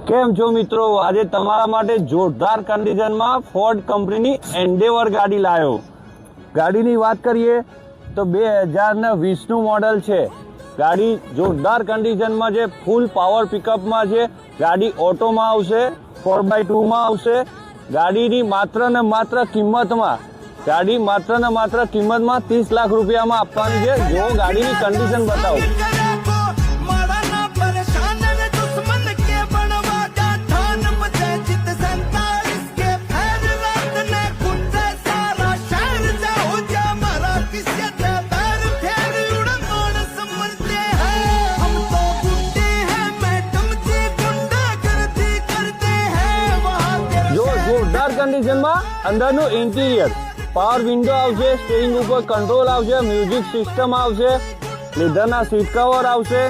કેમ છો મિત્રો? આજે તમારા માટે જોરદાર કન્ડિશનમાં ફોર્ડ કંપનીની એન્ડેવર ગાડી લાવ્યો. ગાડીની વાત કરીએ તો 2020નું મોડલ છે. ગાડી જોરદાર કન્ડિશનમાં છે, ફૂલ પાવર પિકઅપમાં છે. ગાડી ઓટોમાં આવશે, 4x2માં આવશે. ગાડીની માત્ર ને માત્ર કિંમતમાં 30 લાખ રૂપિયામાં આપવાની છે. જો ગાડીની કન્ડિશન બતાવું. જોરદાર કન્ડિશનમાં અંદરનું ઇન્ટિરિયર, પાવર વિન્ડો આવશે, સ્ટીરિંગ ઉપર કંટ્રોલ આવશે, મ્યુઝિક સિસ્ટમ આવશે, લેધરના સીટ કવર આવશે,